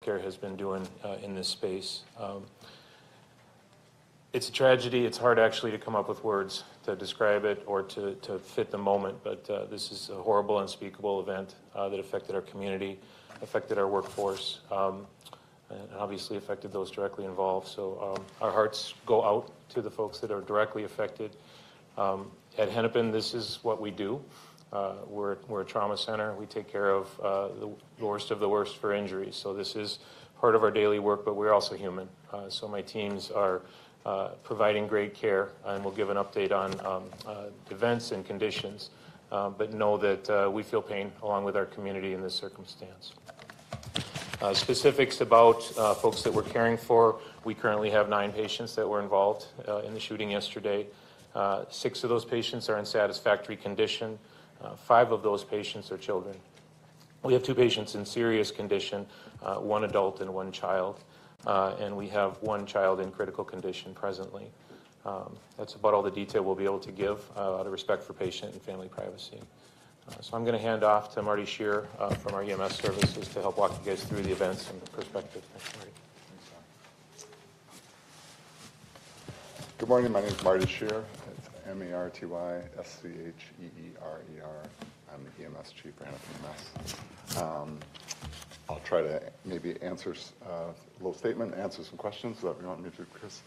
healthcare has been doing in this space. It's a tragedy. It's hard actually to come up with words to describe it or to fit the moment, but this is a horrible, unspeakable event that affected our community, affected our workforce, and obviously affected those directly involved. So our hearts go out to the folks that are directly affected. At Hennepin, this is what we do. We're a trauma center. We take care of the worst of the worst for injuries. So this is part of our daily work, but we're also human. So my teams are providing great care, and we'll give an update on events and conditions. But know that we feel pain along with our community in this circumstance. Specifics about folks that we're caring for, we currently have 9 patients that were involved in the shooting yesterday. 6 of those patients are in satisfactory condition. 5 of those patients are children. We have 2 patients in serious condition, 1 adult and 1 child, and we have 1 child in critical condition presently. That's about all the detail we'll be able to give out of respect for patient and family privacy. So I'm going to hand off to Marty Shear from our EMS services to help walk you guys through the events and perspective. Thanks, Marty. Good morning. My name is Marty Shear. It's Martyscherer. I'm the EMS chief for Hennepin EMS. I'll try to maybe answer a little statement, answer some questions that you want me to, Chris.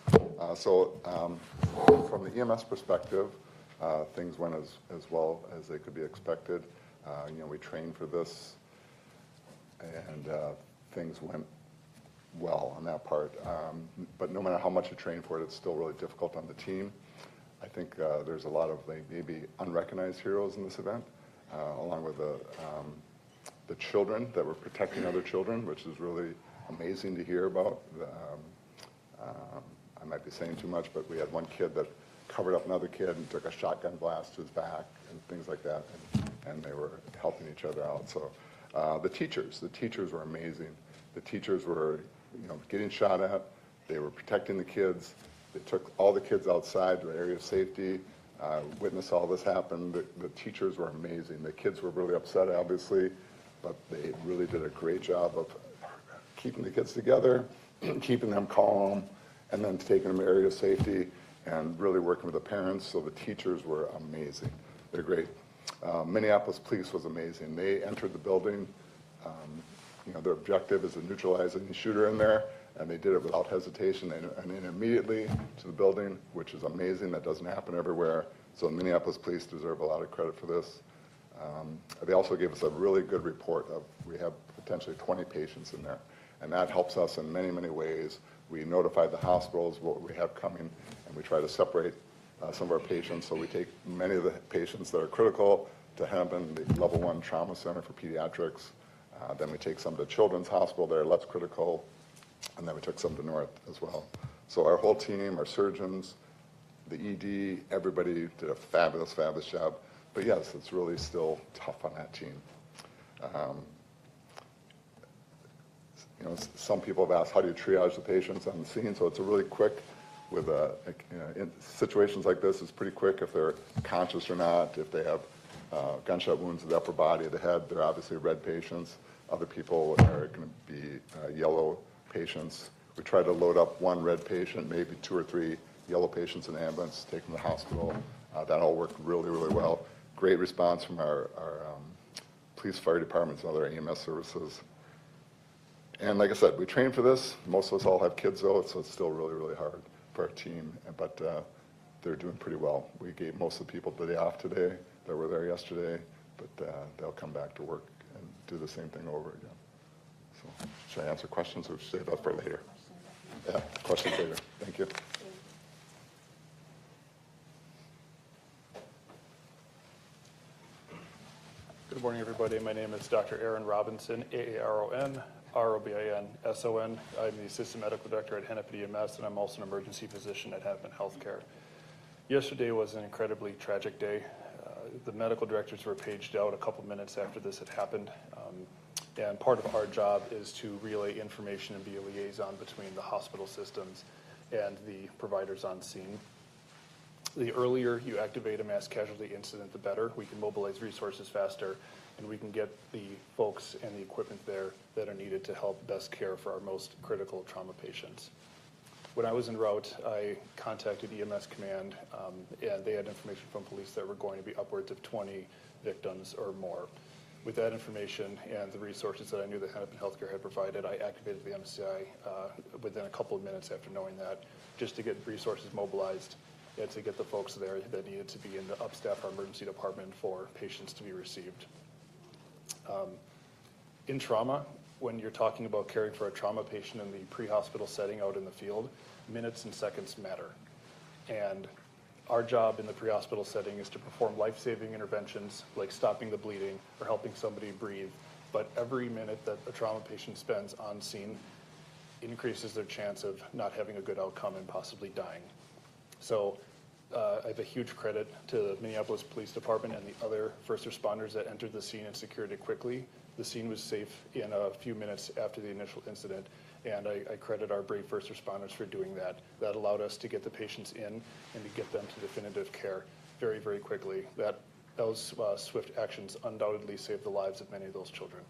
From the EMS perspective, things went as well as they could be expected. We trained for this, and things went well on that part. But no matter how much you train for it, it's still really difficult on the team. I think there's a lot of maybe unrecognized heroes in this event, along with the children that were protecting other children, which is really amazing to hear about. I might be saying too much, but we had one kid that covered up another kid and took a shotgun blast to his back and things like that, and they were helping each other out. So the teachers were amazing. The teachers were, getting shot at. They were protecting the kids. They took all the kids outside to an area of safety, witnessed all this happen. The teachers were amazing. The kids were really upset, obviously, but they really did a great job of keeping the kids together, keeping them calm, and then taking them to an area of safety and really working with the parents. So the teachers were amazing. They're great. Minneapolis police was amazing. They entered the building. Their objective is to neutralize any shooter in there, and they did it without hesitation and immediately to the building, which is amazing. That doesn't happen everywhere. So Minneapolis police deserve a lot of credit for this. They also gave us a really good report of we have potentially 20 patients in there, and that helps us in many, many ways. We notified the hospitals what we have coming, and we try to separate some of our patients. So we take many of the patients that are critical to Hennepin, the level 1 trauma center for pediatrics. Then we take some to Children's Hospital there, less critical, and then we took some to North as well. So our whole team, our surgeons, the ED, everybody did a fabulous, fabulous job. But yes, it's really still tough on that team. Some people have asked, how do you triage the patients on the scene? So it's a really quick, in situations like this, it's pretty quick if they're conscious or not. If they have gunshot wounds to the upper body of the head, they're obviously red patients. Other people are going to be yellow patients. We try to load up 1 red patient, maybe 2 or 3 yellow patients in the ambulance, take them to the hospital. That all worked really, really well. Great response from our police, fire departments, and other EMS services. And like I said, we train for this. Most of us all have kids, though, so it's still really, really hard for our team. But they're doing pretty well. We gave most of the people the day off today that were there yesterday, but they'll come back to work and do the same thing over again. So should I answer questions, or save that for later? Yeah, questions later. Thank you. Good morning, everybody. My name is Dr. Aaron Robinson, Aaron Robinson. I'm the Assistant Medical Director at Hennepin EMS, and I'm also an emergency physician at Hennepin Healthcare. Yesterday was an incredibly tragic day. The medical directors were paged out a couple minutes after this had happened, and part of our job is to relay information and be a liaison between the hospital systems and the providers on scene. The earlier you activate a mass casualty incident, the better. We can mobilize resources faster, and we can get the folks and the equipment there that are needed to help best care for our most critical trauma patients. When I was en route, I contacted EMS Command, and they had information from police that were going to be upwards of 20 victims or more. With that information and the resources that I knew that Hennepin Healthcare had provided, I activated the MCI within a couple of minutes after knowing that, just to get resources mobilized and to get the folks there that needed to be in the upstaff our emergency department for patients to be received. In trauma, when you're talking about caring for a trauma patient in the pre-hospital setting out in the field, minutes and seconds matter. And our job in the pre-hospital setting is to perform life-saving interventions like stopping the bleeding or helping somebody breathe. But every minute that a trauma patient spends on scene increases their chance of not having a good outcome and possibly dying. So I have a huge credit to the Minneapolis Police Department and the other first responders that entered the scene and secured it quickly. The scene was safe in a few minutes after the initial incident, and I credit our brave first responders for doing that. That allowed us to get the patients in and to get them to definitive care very, very quickly. Those swift actions undoubtedly saved the lives of many of those children.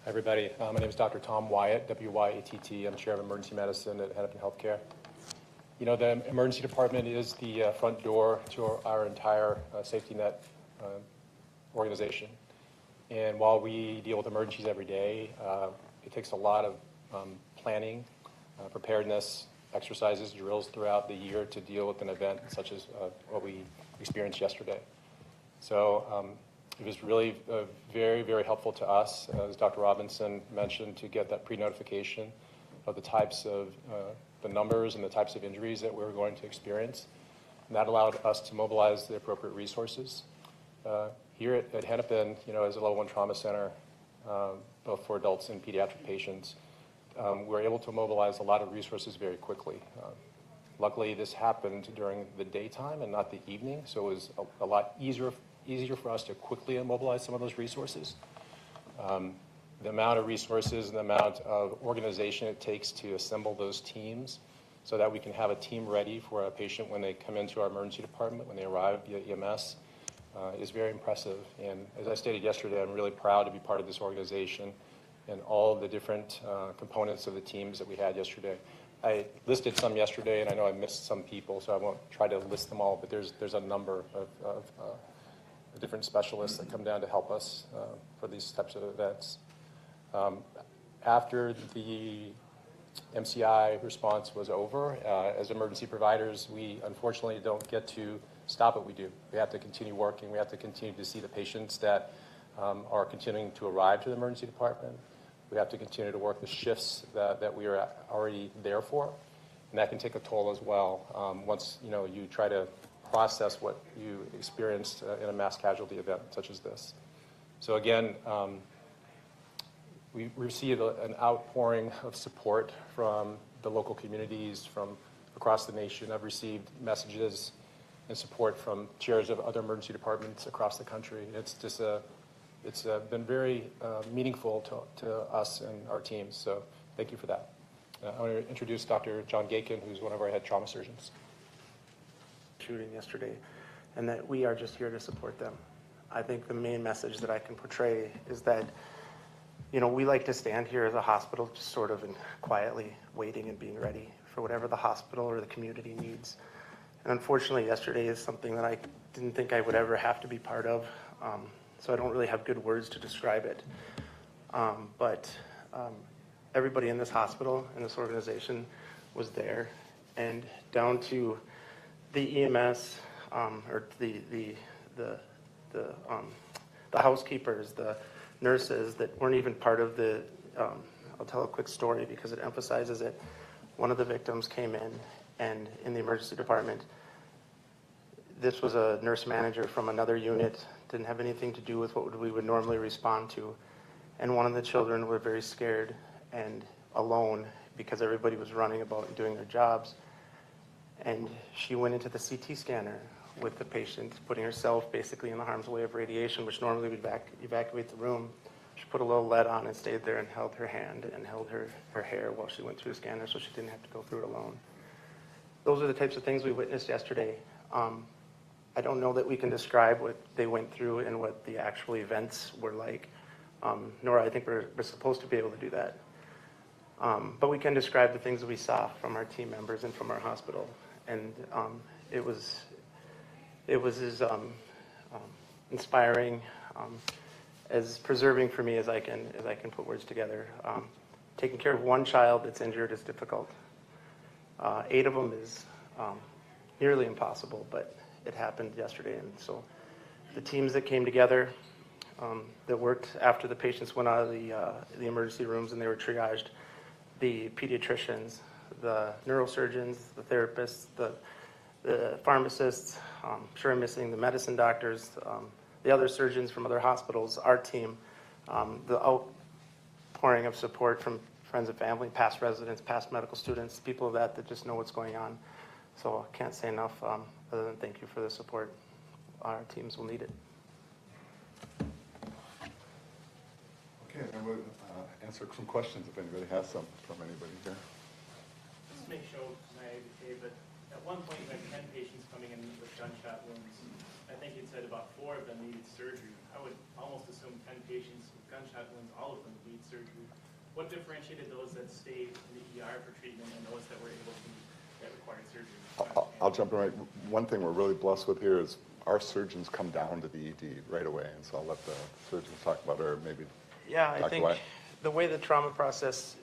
Hi, everybody. My name is Dr. Tom Wyatt, W-Y-A-T-T. I'm Chair of Emergency Medicine at Hennepin Healthcare. You know, the emergency department is the front door to our entire safety net organization. And while we deal with emergencies every day, it takes a lot of planning, preparedness, exercises, drills throughout the year to deal with an event such as what we experienced yesterday. So it was really very, very helpful to us, as Dr. Robinson mentioned, to get that pre-notification of the types of the numbers and the types of injuries that we were going to experience. And that allowed us to mobilize the appropriate resources. Here at Hennepin, you know, as a level 1 trauma center, both for adults and pediatric patients, we're able to mobilize a lot of resources very quickly. Luckily, this happened during the daytime and not the evening, so it was a lot easier for us to quickly mobilize some of those resources. The amount of resources and the amount of organization it takes to assemble those teams so that we can have a team ready for a patient when they come into our emergency department, when they arrive via EMS, is very impressive. And as I stated yesterday, I'm really proud to be part of this organization and all the different components of the teams that we had yesterday. I listed some yesterday, and I know I missed some people, so I won't try to list them all, but there's a number of different specialists that come down to help us for these types of events. After the MCI response was over, as emergency providers, we unfortunately don't get to stop what we do. We have to continue working. We have to continue to see the patients that are continuing to arrive to the emergency department. We have to continue to work the shifts that we are already there for, and that can take a toll as well once you try to process what you experienced in a mass casualty event such as this. So again, we received an outpouring of support from the local communities from across the nation. I've received messages and support from chairs of other emergency departments across the country. It's just it's been very meaningful to us and our teams, so thank you for that. I want to introduce Dr. John Gakin, who's one of our head trauma surgeons. Shooting yesterday, and that we are just here to support them. I think the main message that I can portray is that, we like to stand here as a hospital just sort of quietly waiting and being ready for whatever the hospital or the community needs. And unfortunately, yesterday is something that I didn't think I would ever have to be part of, so I don't really have good words to describe it. But everybody in this hospital, in this organization, was there, and down to the EMS, or the housekeepers, the nurses that weren't even part of the, I'll tell a quick story because it emphasizes it. One of the victims came in, and in the emergency department, this was a nurse manager from another unit, didn't have anything to do with what we would normally respond to. And one of the children were very scared and alone because everybody was running about and doing their jobs. And she went into the CT scanner with the patient, putting herself basically in the harm's way of radiation, which normally would evacuate the room. She put a little lead on and stayed there and held her hand and held her hair while she went through the scanner so she didn't have to go through it alone. Those are the types of things we witnessed yesterday. I don't know that we can describe what they went through and what the actual events were like, nor I think we're supposed to be able to do that. But we can describe the things that we saw from our team members and from our hospital. And it was as inspiring, as preserving for me as I can put words together. Taking care of one child that's injured is difficult. 8 of them is nearly impossible, but it happened yesterday. And so the teams that came together, that worked after the patients went out of the emergency rooms and they were triaged, the pediatricians, the neurosurgeons, the therapists, the pharmacists, sure I'm missing the medicine doctors, the other surgeons from other hospitals, our team, the outpouring of support from friends and family, past residents, past medical students, people of that just know what's going on. So I can't say enough other than thank you for the support. Our teams will need it. Okay, and we'll answer some questions if anybody has some from anybody here. This may show my naivete, but at one point you had 10 patients coming in with gunshot wounds. I think you said about 4 of them needed surgery. I would almost assume 10 patients with gunshot wounds, all of them need surgery. What differentiated those that stayed in the ER for treatment and those that were able to that required surgery? I'll jump in right. One thing we're really blessed with here is our surgeons come down to the ED right away, and so I'll let the surgeons talk about it, or maybe Yeah, I Dr. think Wyatt. the way the trauma process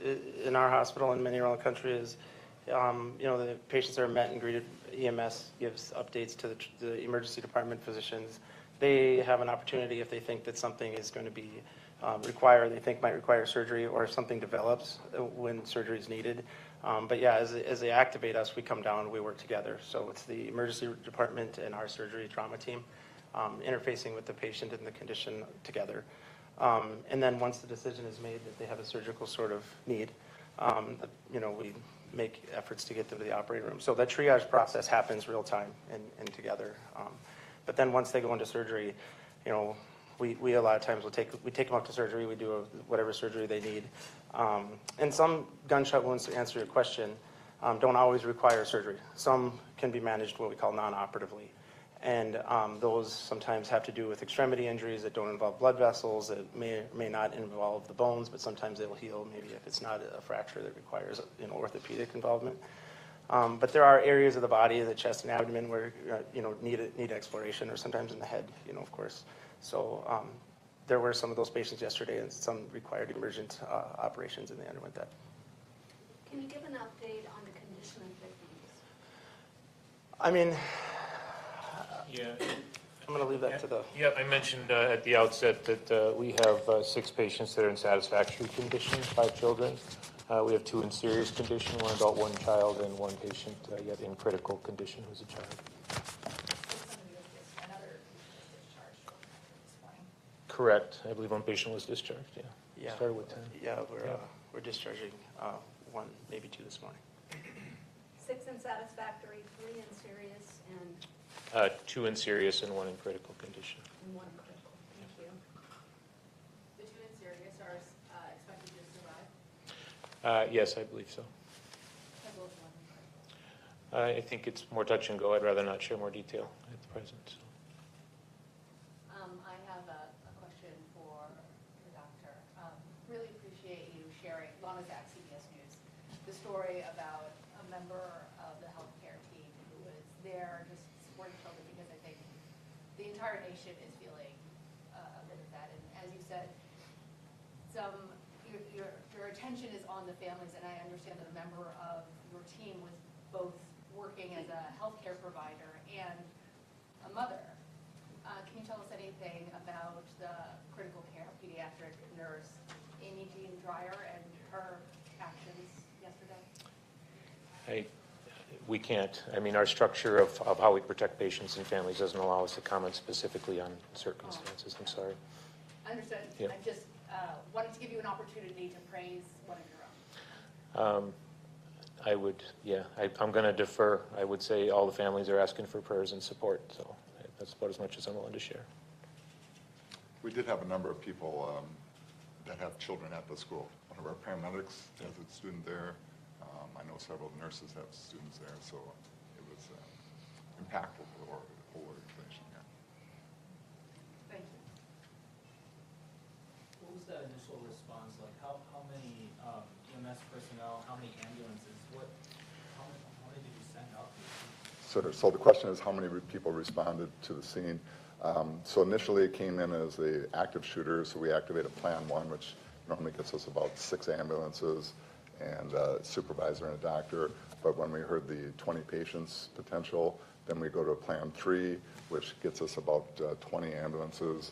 in our hospital and many around the country is, the patients are met and greeted. EMS gives updates to the emergency department physicians. They have an opportunity if they think that something is going to be they think might require surgery, or if something develops when surgery is needed. But yeah, as they activate us, we come down, we work together. So it's the emergency department and our surgery trauma team interfacing with the patient and the condition together. And then once the decision is made that they have a surgical sort of need, we make efforts to get them to the operating room. So that triage process happens real time and together. But then once they go into surgery, we a lot of times we take them up to surgery. We do whatever surgery they need. And some gunshot wounds, to answer your question, don't always require surgery. Some can be managed what we call non-operatively. And those sometimes have to do with extremity injuries that don't involve blood vessels, that may not involve the bones, but sometimes they'll heal, maybe if it's not a fracture that requires orthopedic involvement. But there are areas of the body, the chest and abdomen, where need exploration, or sometimes in the head, of course. So there were some of those patients yesterday, and some required emergent operations, and they underwent that. Can you give an update on the condition of victims? I mean, Yeah. I'm going to leave that to the... Yeah, I mentioned at the outset that we have 6 patients that are in satisfactory condition, 5 children. We have 2 in serious condition, 1 adult, 1 child, and 1 patient yet in critical condition who's a child. Correct. I believe 1 patient was discharged, yeah. Yeah. Started with 10. Yeah, we're discharging 1, maybe 2 this morning. 6 in satisfactory, 3 in serious, and 2 in serious and 1 in critical condition. 1 in critical. Thank you. The 2 in serious are expected to survive? Yes, I believe so. As well as 1 in critical. I think it's more touch and go. I'd rather not share more detail at the present. So. I have a question for the doctor. Really appreciate you sharing, Lana Zach, CBS News, the story about a member of the healthcare team who was there just supporting children, because I think the entire nation is feeling a bit of that. And as you said, your attention is on the families, and I understand that a member of your team was both working as a healthcare provider and a mother. Can you tell us anything about the critical care pediatric nurse, Amy Jean Dreyer, and her actions yesterday? We can't. I mean, our structure of how we protect patients and families doesn't allow us to comment specifically on circumstances. I'm sorry. Understood. Yeah. I just wanted to give you an opportunity to praise one of your own. I would, yeah. I'm going to defer. I would say all the families are asking for prayers and support, so that's about as much as I'm willing to share. We did have a number of people that have children at the school. One of our paramedics has a student there. I know several nurses have students there, so it was impactful for the whole organization. Yeah. Thank you. What was that initial response like? How many EMS personnel, how many ambulances, how many did you send out? So the question is, how many people responded to the scene? So initially it came in as an active shooter, so we activated Plan 1, which normally gets us about 6 ambulances and a supervisor and a doctor. But when we heard the 20 patients potential, then we go to Plan 3, which gets us about 20 ambulances,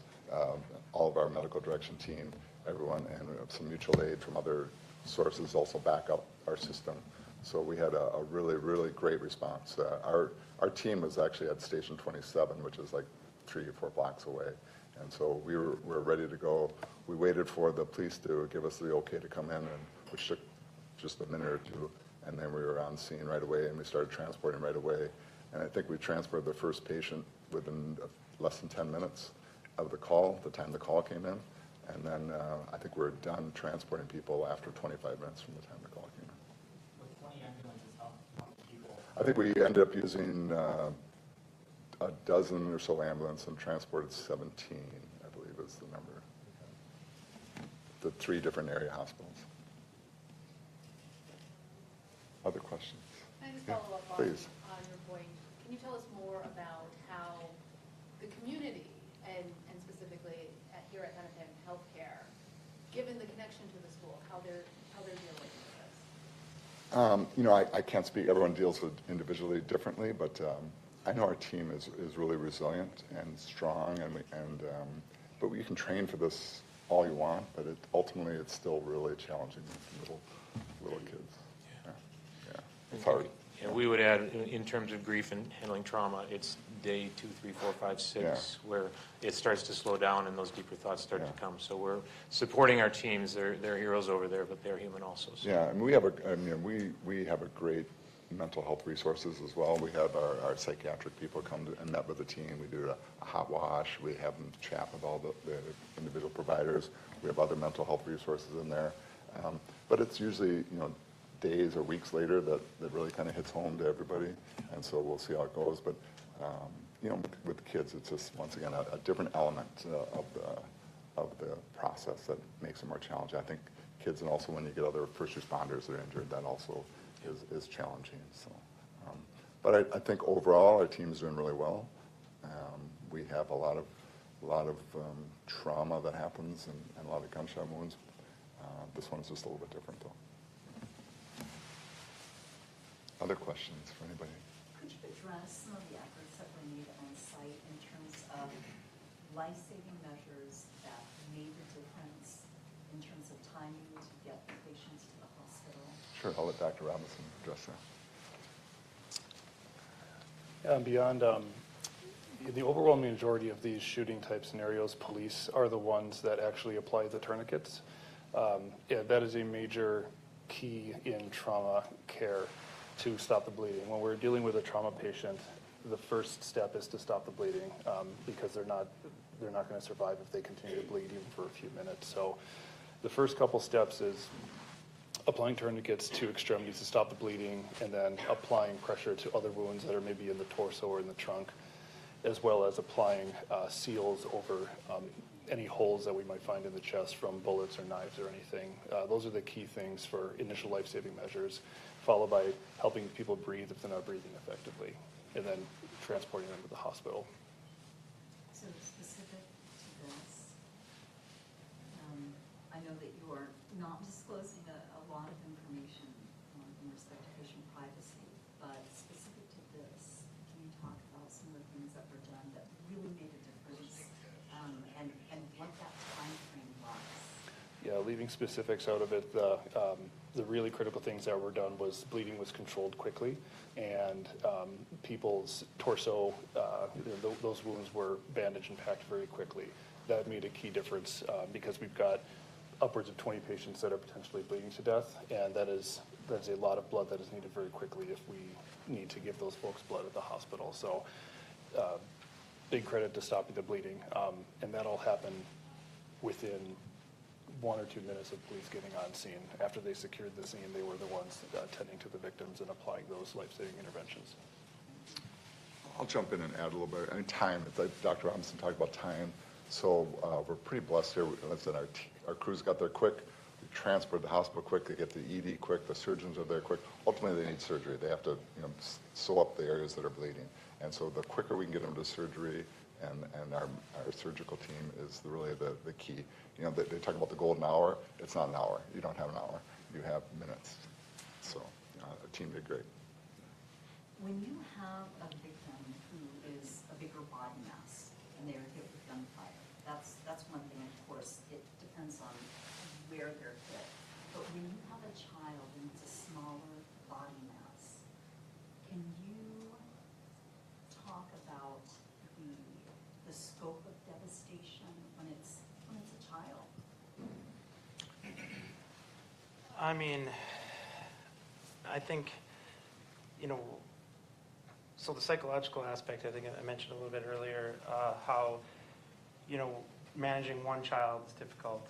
all of our medical direction team, everyone, and we have some mutual aid from other sources also back up our system. So we had a really, really great response. Our team was actually at Station 27, which is like 3 or 4 blocks away. And so we were ready to go. We waited for the police to give us the okay to come in, which took just a minute or two. And then we were on scene right away, and we started transporting right away. And I think we transported the first patient within less than 10 minutes of the call, the time the call came in. And then I think we're done transporting people after 25 minutes from the time the call came in. With 20 ambulances, how many people? I think we ended up using a dozen or so ambulances and transported 17, I believe is the number. The 3 different area hospitals. Other questions? Can I just Yeah, follow up please. on your point? Can you tell us more about how the community, and specifically here at Hennepin Healthcare, given the connection to the school, how they're dealing with this? You know, I can't speak. Everyone deals with individually differently, but I know our team is really resilient and strong, but you can train for this all you want, but ultimately it's still really challenging for little kids. Yeah. It's hard. Yeah, we would add, in terms of grief and handling trauma, it's day 2, 3, 4, 5, 6, where it starts to slow down and those deeper thoughts start to come. So we're supporting our teams. They're heroes over there, but they're human also. So. Yeah, and we have a great mental health resources as well. We have our psychiatric people come and met with the team. We do a hot wash. We have them chat with all the individual providers. We have other mental health resources in there. But it's usually, days or weeks later that really kind of hits home to everybody. And so we'll see how it goes. But, with kids, it's just, once again, a different element of the process that makes it more challenging. I think kids, and also when you get other first responders that are injured, that also is challenging. So, but I think overall our team's doing really well. We have a lot of trauma that happens and a lot of gunshot wounds. This one's just a little bit different, though. Other questions for anybody? Could you address some of the efforts that were made on site in terms of life-saving measures that made the difference in terms of timing to get the patients to the hospital? Sure, I'll let Dr. Robinson address that. Beyond the overwhelming majority of these shooting type scenarios, police are the ones that actually apply the tourniquets. That is a major key in trauma care to stop the bleeding. When we're dealing with a trauma patient, the first step is to stop the bleeding because they're not going to survive if they continue to bleed even for a few minutes. So the first couple steps is applying tourniquets to extremities to stop the bleeding, and then applying pressure to other wounds that are maybe in the torso or in the trunk, as well as applying seals over any holes that we might find in the chest from bullets or knives or anything. Those are the key things for initial life-saving measures, followed by helping people breathe if they're not breathing effectively, and then transporting them to the hospital. So specific to this, I know that you are not disclosing a lot of information in respect to patient privacy, but specific to this, can you talk about some of the things that were done that really made a difference, and what that time frame was? Yeah, leaving specifics out of it, the really critical things that were done was bleeding was controlled quickly, and people's torso, those wounds were bandaged and packed very quickly. That made a key difference because we've got upwards of 20 patients that are potentially bleeding to death, and that's a lot of blood that is needed very quickly if we need to give those folks blood at the hospital. So big credit to stopping the bleeding, and that'll happen within 1 or 2 minutes of police getting on scene. After they secured the scene, they were the ones tending to the victims and applying those life-saving interventions. I'll jump in and add a little bit. I mean, time. It's like Dr. Robinson talked about time. So we're pretty blessed here. Listen, our crews got there quick. We transported the hospital quick. They get the ED quick. The surgeons are there quick. Ultimately, they need surgery. They have to, sew up the areas that are bleeding. And so the quicker we can get them to surgery, and our surgical team is really the key. They talk about the golden hour. It's not an hour. You don't have an hour. You have minutes. So the team did great. When you have a victim who is a bigger body mass and they are hit with gunfire, that's one thing. Of course, it depends on where they're hit. But when you have a child and it's a smaller body mass, can you talk about the scope of devastation when it's a child? I mean, I think, so the psychological aspect, I think I mentioned a little bit earlier, how, managing one child is difficult.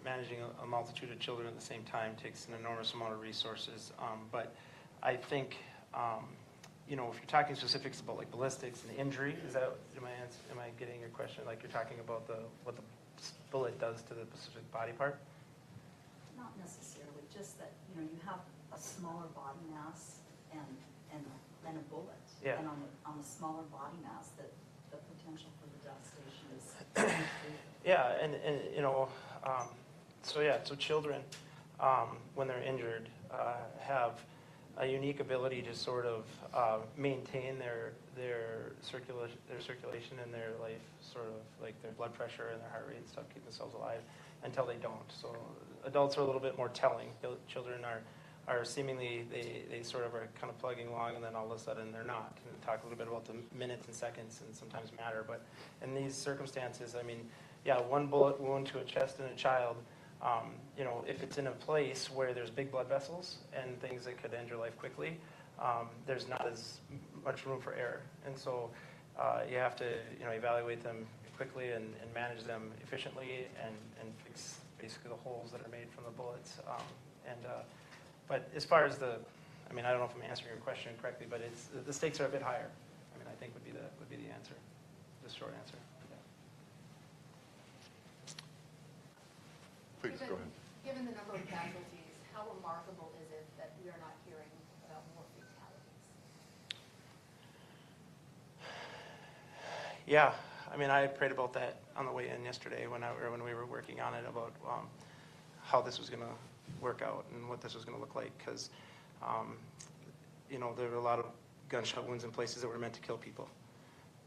Managing a multitude of children at the same time takes an enormous amount of resources. But I think, if you're talking specifics about like ballistics and injury, am I getting your question? Like you're talking about what the bullet does to the specific body part? Not necessarily, just that, you have a smaller body mass and a bullet. Yeah. And on the smaller body mass, that the potential for the devastation is Yeah, so children, when they're injured, have a unique ability to sort of maintain their circulation in their life, sort of like their blood pressure and their heart rate and stuff, keep themselves alive until they don't. So adults are a little bit more telling. Children are seemingly, they sort of are kind of plugging along, and then all of a sudden they're not. And talk a little bit about the minutes and seconds and sometimes matter. But in these circumstances, I mean, yeah, one bullet wound to a chest in a child, if it's in a place where there's big blood vessels and things that could end your life quickly, there's not as much room for error. And so you have to, evaluate them quickly and manage them efficiently and fix basically the holes that are made from the bullets. But as far as I don't know if I'm answering your question correctly, but the stakes are a bit higher. I think would be the answer, the short answer. Yeah. Please, go ahead. Given the number of casualties, how remarkable is it that we are not hearing about more fatalities? Yeah, I prayed about that on the way in yesterday when we were working on it, about how this was going to work out and what this was going to look like, because there were a lot of gunshot wounds in places that were meant to kill people,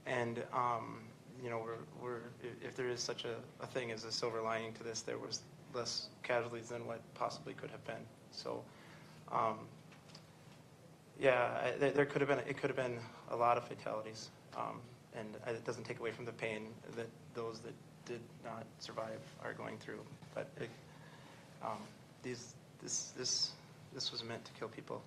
and if there is such a thing as a silver lining to this, there was less casualties than what possibly could have been. So there could have been, it could have been a lot of fatalities, and it doesn't take away from the pain that those that did not survive are going through, but this was meant to kill people.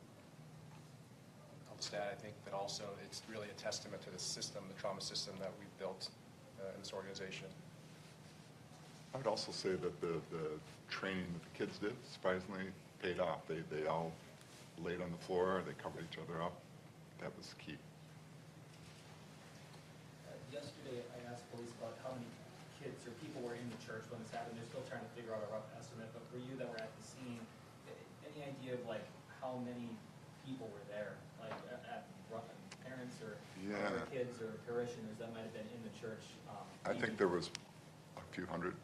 I'll just add, I think that also it's really a testament to the system, the trauma system that we've built in this organization. I would also say that the training that the kids did surprisingly paid off. They all laid on the floor, they covered each other up. That was key. Yesterday, I asked police about how many kids or people were in the church when this happened. They're still trying to figure out a rough estimate, but for you that were at the scene, any idea of like how many people were there, like at parents or other kids or parishioners that might have been in the church? I think there was a few hundred.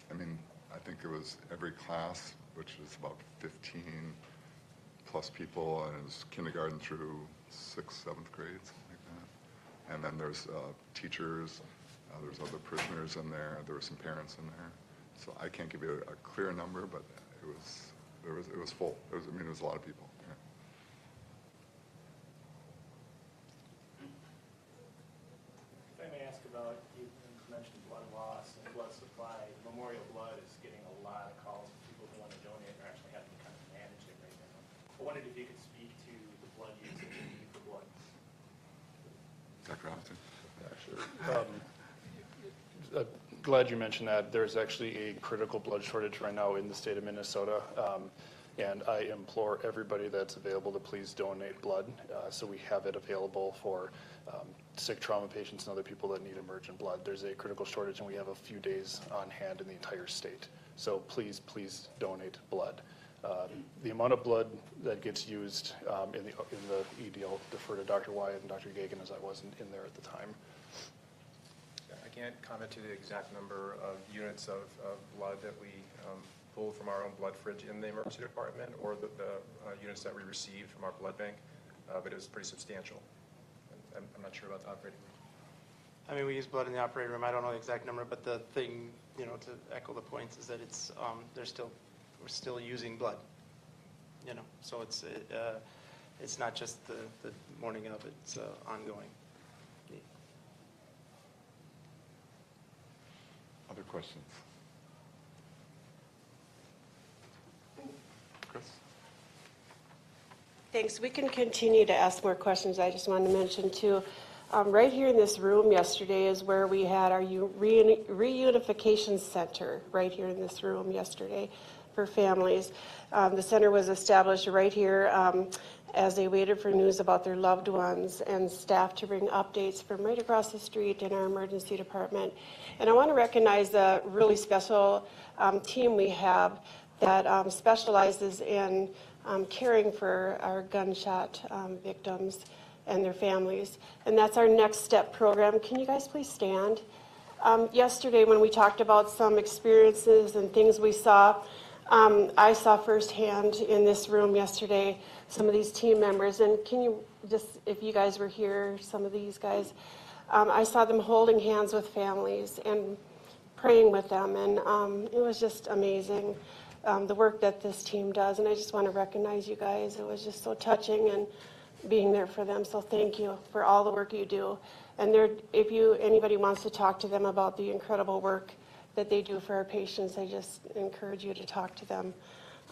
I think there was every class, which is about 15 plus people, and it was kindergarten through 6th, 7th grade, something like that. And then there's teachers, there's other prisoners in there, there were some parents in there. So I can't give you a clear number, but it was full. It was a lot of people. Yeah. If I may ask about, you mentioned blood loss and blood supply. Memorial Blood is getting a lot of calls from people who want to donate or actually having to kind of manage it right now. I wondered if you could speak to the blood use and the need for blood. Dr. Robinson? Yeah, sure. glad you mentioned that. There's actually a critical blood shortage right now in the state of Minnesota. And I implore everybody that's available to please donate blood. So we have it available for sick trauma patients and other people that need emergent blood. There's a critical shortage, and we have a few days on hand in the entire state. So please, please donate blood. The amount of blood that gets used in the ED, I'll defer to Dr. Wyatt and Dr. Gagan, as I wasn't in there at the time. I can't comment to the exact number of units of blood that we pull from our own blood fridge in the emergency department, or the units that we received from our blood bank, but it was pretty substantial. And I'm not sure about the operating room. I mean, we use blood in the operating room. I don't know the exact number, but the thing, to echo the points, is that it's we're still using blood. So it's not just the morning of; it's ongoing. Other questions? Chris? Thanks. We can continue to ask more questions. I just wanted to mention too, right here in this room yesterday is where we had our reunification center, right here in this room yesterday for families. The center was established right here as they waited for news about their loved ones, and staff to bring updates from right across the street in our emergency department. And I want to recognize the really special team we have that specializes in caring for our gunshot victims and their families. And that's our Next Step program. Can you guys please stand? Yesterday when we talked about some experiences and things we saw, I saw firsthand in this room yesterday some of these team members, and can you just, if you guys were here, some of these guys, I saw them holding hands with families and praying with them, and it was just amazing, the work that this team does, and I just want to recognize you guys. It was just so touching and being there for them, so thank you for all the work you do. And if anybody wants to talk to them about the incredible work that they do for our patients, I just encourage you to talk to them.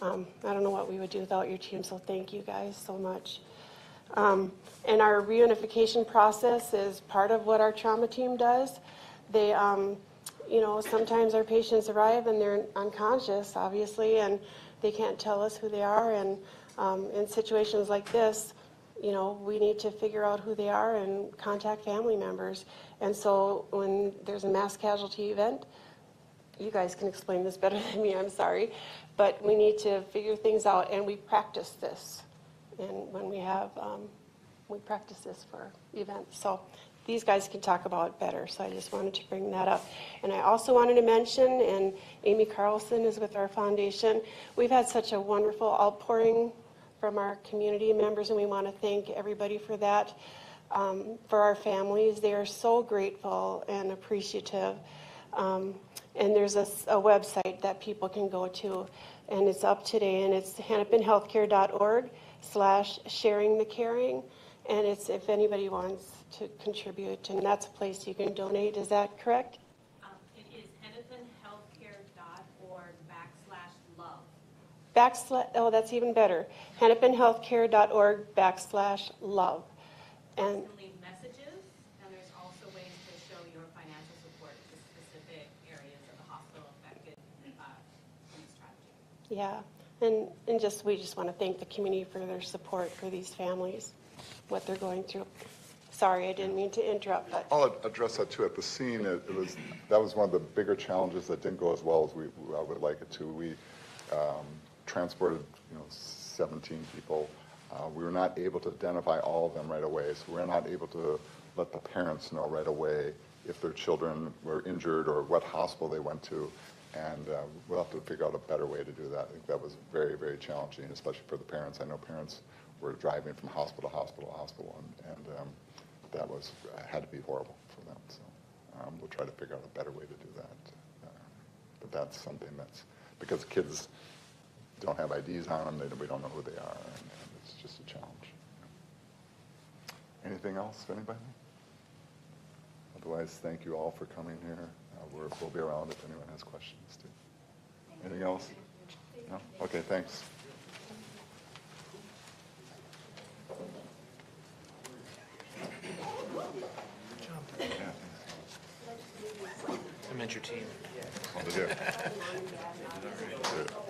I don't know what we would do without your team, so thank you guys so much. And our reunification process is part of what our trauma team does. They, sometimes our patients arrive and they're unconscious, obviously, and they can't tell us who they are. And in situations like this, we need to figure out who they are and contact family members. And so when there's a mass casualty event, you guys can explain this better than me, I'm sorry, but we need to figure things out, and we practice this. And when we practice this for events. So these guys can talk about it better, so I just wanted to bring that up. And I also wanted to mention, and Amy Carlson is with our foundation, we've had such a wonderful outpouring from our community members, and we want to thank everybody for that. For our families, they are so grateful and appreciative. And there's a website that people can go to, and it's up today, and it's hennepinhealthcare.org/sharingthecaring, and it's if anybody wants to contribute, and that's a place you can donate. Is that correct? It is hennepinhealthcare.org/love. Oh, that's even better. hennepinhealthcare.org/love. And You can leave messages, and there's also ways to show your financial support to specific areas of the hospital affected from this tragedy. yeah, and we just want to thank the community for their support for these families, what they're going through. Sorry, I didn't mean to interrupt, but I'll address that too. At the scene, that was one of the bigger challenges that didn't go as well as I would like it to. We transported 17 people. We were not able to identify all of them right away, so we're not able to let the parents know right away if their children were injured or what hospital they went to, and we'll have to figure out a better way to do that. I think that was very, very challenging, especially for the parents. I know parents were driving from hospital to hospital to hospital, and that had to be horrible for them. So we'll try to figure out a better way to do that. But that's something because kids don't have IDs on them, we don't know who they are, and it's just a challenge. Anything else, anybody? Otherwise, thank you all for coming here. We'll be around if anyone has questions too. Anything else? No? Okay, thanks. compliment your team. Well, they do. Good.